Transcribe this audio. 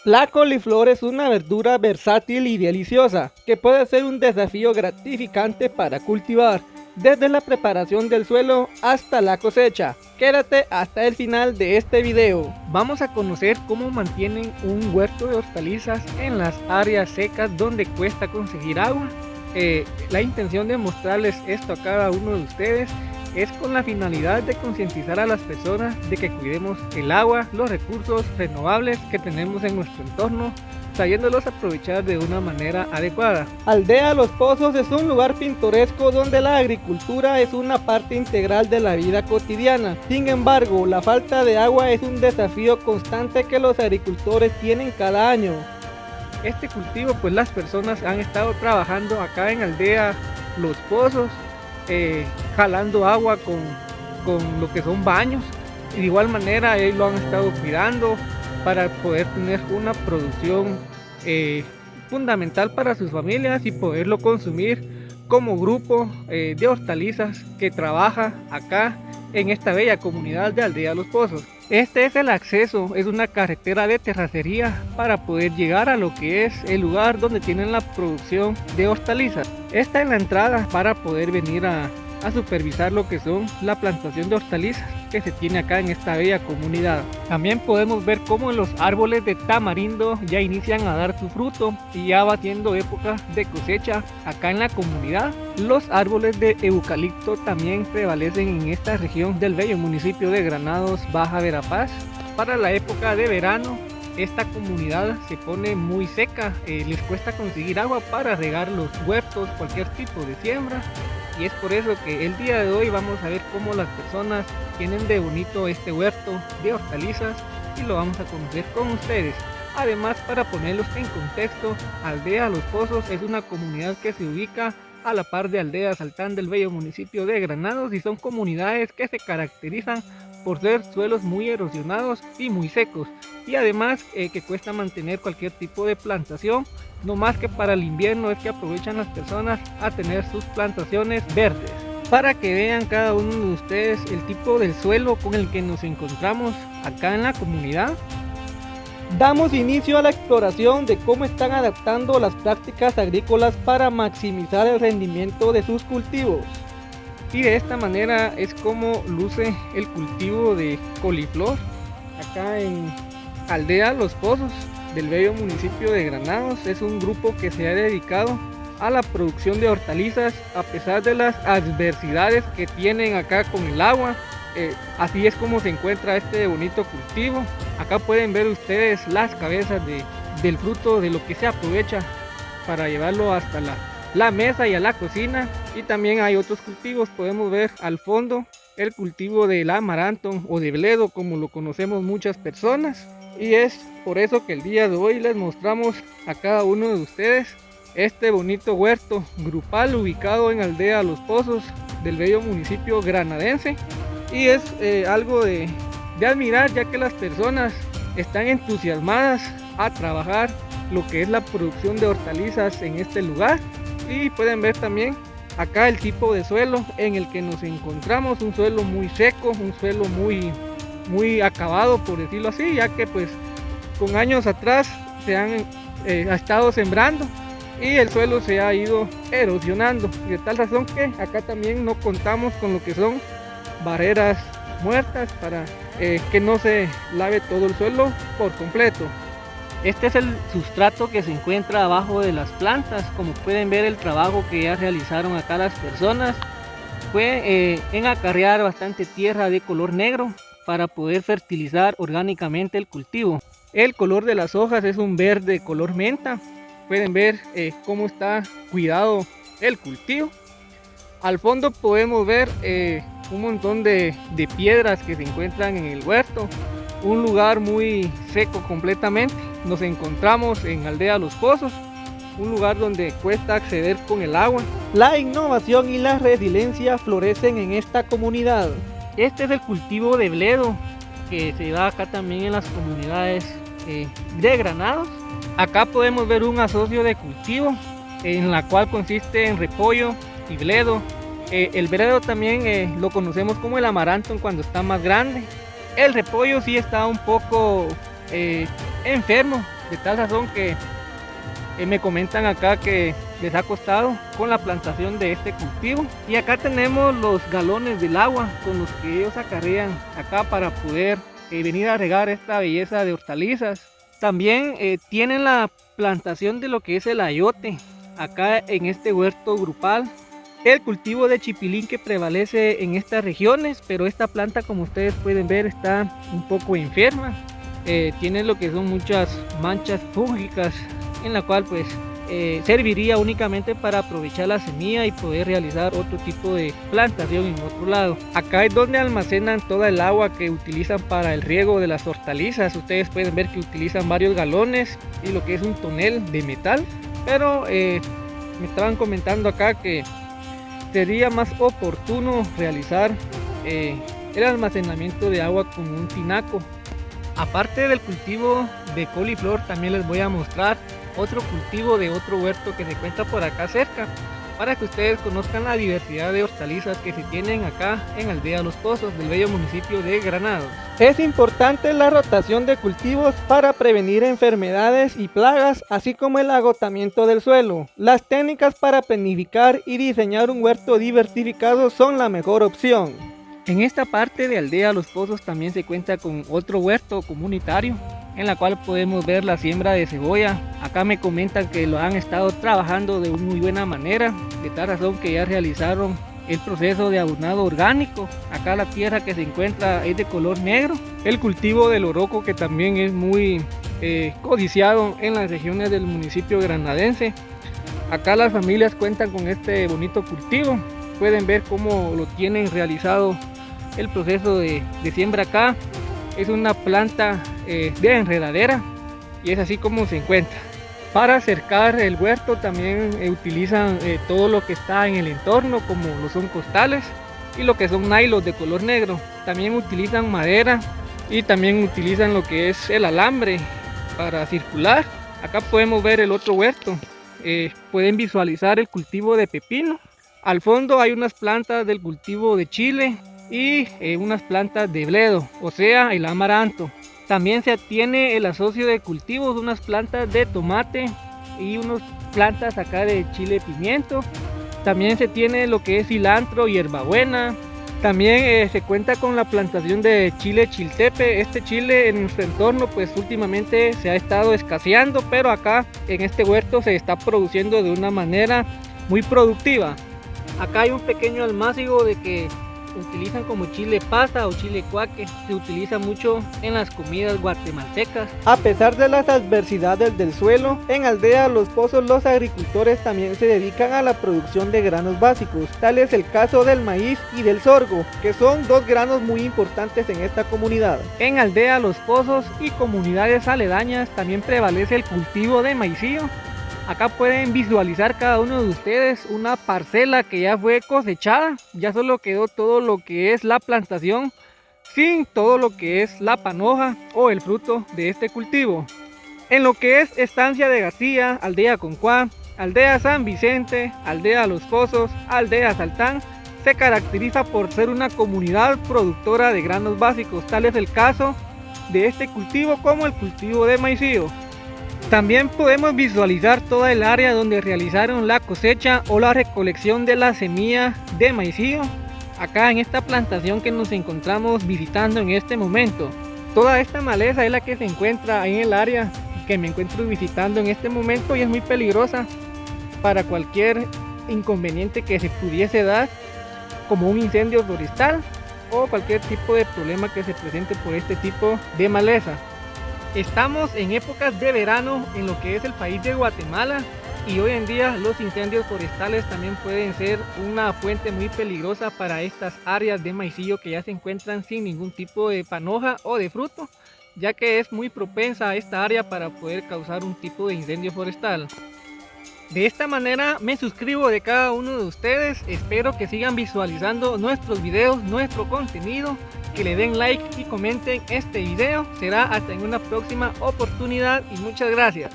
La coliflor es una verdura versátil y deliciosa, que puede ser un desafío gratificante para cultivar, desde la preparación del suelo hasta la cosecha. Quédate hasta el final de este video. Vamos a conocer cómo mantienen un huerto de hortalizas en las áreas secas donde cuesta conseguir agua. La intención de mostrarles esto a cada uno de ustedes es con la finalidad de concientizar a las personas de que cuidemos el agua, los recursos renovables que tenemos en nuestro entorno, sabiéndolos aprovechar de una manera adecuada. Aldea Los Pozos es un lugar pintoresco donde la agricultura es una parte integral de la vida cotidiana. Sin embargo, la falta de agua es un desafío constante que los agricultores tienen cada año. Este cultivo, pues las personas han estado trabajando acá en Aldea Los Pozos, jalando agua con lo que son baños, y de igual manera ellos lo han estado cuidando para poder tener una producción fundamental para sus familias y poderlo consumir como grupo de hortalizas que trabaja acá en esta bella comunidad de Aldea Los Pozos. Este es el acceso, es una carretera de terracería para poder llegar a lo que es el lugar donde tienen la producción de hortalizas. Esta es la entrada para poder venir a supervisar lo que son la plantación de hortalizas que se tiene acá en esta bella comunidad. También podemos ver cómo los árboles de tamarindo ya inician a dar su fruto y ya va siendo época de cosecha acá en la comunidad. Los árboles de eucalipto también prevalecen en esta región del bello municipio de Granados, Baja Verapaz. Para la época de verano esta comunidad se pone muy seca, les cuesta conseguir agua para regar los huertos, cualquier tipo de siembra, y es por eso que el día de hoy vamos a ver cómo las personas tienen de bonito este huerto de hortalizas y lo vamos a conocer con ustedes. Además, para ponerlos en contexto, Aldea Los Pozos es una comunidad que se ubica a la par de Aldea Saltán del bello municipio de Granados y son comunidades que se caracterizan por ser suelos muy erosionados y muy secos, y además que cuesta mantener cualquier tipo de plantación. No más que para el invierno es que aprovechan las personas a tener sus plantaciones verdes. Para que vean cada uno de ustedes el tipo del suelo con el que nos encontramos acá en la comunidad, damos inicio a la exploración de cómo están adaptando las prácticas agrícolas para maximizar el rendimiento de sus cultivos. Y de esta manera es como luce el cultivo de coliflor acá en Aldea Los Pozos del bello municipio de Granados. Es un grupo que se ha dedicado a la producción de hortalizas a pesar de las adversidades que tienen acá con el agua. Así es como se encuentra este bonito cultivo. Acá pueden ver ustedes las cabezas del fruto, de lo que se aprovecha para llevarlo hasta la mesa y a la cocina. Y también hay otros cultivos, podemos ver al fondo el cultivo del amaranto o de bledo, como lo conocemos muchas personas, y es por eso que el día de hoy les mostramos a cada uno de ustedes este bonito huerto grupal ubicado en Aldea Los Pozos del bello municipio granadense. Y es algo de admirar, ya que las personas están entusiasmadas a trabajar lo que es la producción de hortalizas en este lugar. Y pueden ver también acá el tipo de suelo en el que nos encontramos, un suelo muy seco, un suelo muy acabado, por decirlo así, ya que pues con años atrás se han estado sembrando y el suelo se ha ido erosionando, y de tal razón que acá también no contamos con lo que son barreras muertas para que no se lave todo el suelo por completo. Este es el sustrato que se encuentra abajo de las plantas. Como pueden ver, el trabajo que ya realizaron acá las personas fue en acarrear bastante tierra de color negro para poder fertilizar orgánicamente el cultivo. El color de las hojas es un verde color menta. Pueden ver cómo está cuidado el cultivo. Al fondo podemos ver un montón de piedras que se encuentran en el huerto. Un lugar muy seco completamente. Nos encontramos en Aldea Los Pozos, un lugar donde cuesta acceder con el agua. La innovación y la resiliencia florecen en esta comunidad. Este es el cultivo de bledo que se da acá también en las comunidades de Granados. Acá podemos ver un asocio de cultivo en la cual consiste en repollo y bledo. El bledo también lo conocemos como el amaranto cuando está más grande. El repollo sí está un poco enfermo de tal razón que me comentan acá que les ha costado con la plantación de este cultivo. Y acá tenemos los galones del agua con los que ellos acarrean acá para poder venir a regar esta belleza de hortalizas. También tienen la plantación de lo que es el ayote acá en este huerto grupal. El cultivo de chipilín que prevalece en estas regiones, pero esta planta, como ustedes pueden ver, está un poco enferma. Tiene lo que son muchas manchas fúngicas, en la cual pues serviría únicamente para aprovechar la semilla y poder realizar otro tipo de plantación en otro lado. Acá es donde almacenan toda el agua que utilizan para el riego de las hortalizas. Ustedes pueden ver que utilizan varios galones y lo que es un tonel de metal, pero me estaban comentando acá que sería más oportuno realizar el almacenamiento de agua con un tinaco. Aparte del cultivo de coliflor, también les voy a mostrar otro cultivo de otro huerto que se encuentra por acá cerca, para que ustedes conozcan la diversidad de hortalizas que se tienen acá en Aldea Los Pozos del bello municipio de Granados. Es importante la rotación de cultivos para prevenir enfermedades y plagas, así como el agotamiento del suelo. Las técnicas para planificar y diseñar un huerto diversificado son la mejor opción. En esta parte de Aldea Los Pozos también se cuenta con otro huerto comunitario, en la cual podemos ver la siembra de cebolla. Acá me comentan que lo han estado trabajando de muy buena manera, de tal razón que ya realizaron el proceso de abonado orgánico. Acá la tierra que se encuentra es de color negro. El cultivo del oroco, que también es muy codiciado en las regiones del municipio granadense. Acá las familias cuentan con este bonito cultivo. Pueden ver cómo lo tienen realizado el proceso de siembra acá. Es una planta de enredadera y es así como se encuentra. Para cercar el huerto también utilizan todo lo que está en el entorno, como lo son costales y lo que son nylos de color negro. También utilizan madera y también utilizan lo que es el alambre para circular. Acá podemos ver el otro huerto. Pueden visualizar el cultivo de pepino. Al fondo hay unas plantas del cultivo de chile y unas plantas de bledo, o sea, el amaranto. También se tiene el asocio de cultivos, unas plantas de tomate y unas plantas acá de chile pimiento. También se tiene lo que es cilantro y hierbabuena. También se cuenta con la plantación de chile chiltepe. Este chile en nuestro entorno pues últimamente se ha estado escaseando, pero acá en este huerto se está produciendo de una manera muy productiva. Acá hay un pequeño almácigo de que utilizan como chile pasa o chile cuaque. Se utiliza mucho en las comidas guatemaltecas. A pesar de las adversidades del suelo, en Aldea Los Pozos los agricultores también se dedican a la producción de granos básicos. Tal es el caso del maíz y del sorgo, que son dos granos muy importantes en esta comunidad. En Aldea Los Pozos y comunidades aledañas también prevalece el cultivo de maicillo. Acá pueden visualizar cada uno de ustedes una parcela que ya fue cosechada. Ya solo quedó todo lo que es la plantación, sin todo lo que es la panoja o el fruto de este cultivo. En lo que es Estancia de García, Aldea Concuá, Aldea San Vicente, Aldea Los Pozos, Aldea Saltán, se caracteriza por ser una comunidad productora de granos básicos. Tal es el caso de este cultivo como el cultivo de maicillo. También podemos visualizar toda el área donde realizaron la cosecha o la recolección de la semilla de maicillo. Acá en esta plantación que nos encontramos visitando en este momento. Toda esta maleza es la que se encuentra en el área que me encuentro visitando en este momento y es muy peligrosa para cualquier inconveniente que se pudiese dar, como un incendio forestal o cualquier tipo de problema que se presente por este tipo de maleza. Estamos en épocas de verano en lo que es el país de Guatemala y hoy en día los incendios forestales también pueden ser una fuente muy peligrosa para estas áreas de maicillo que ya se encuentran sin ningún tipo de panoja o de fruto, ya que es muy propensa a esta área para poder causar un tipo de incendio forestal. De esta manera me suscribo de cada uno de ustedes. Espero que sigan visualizando nuestros videos, nuestro contenido, que le den like y comenten este video. Será hasta en una próxima oportunidad y muchas gracias.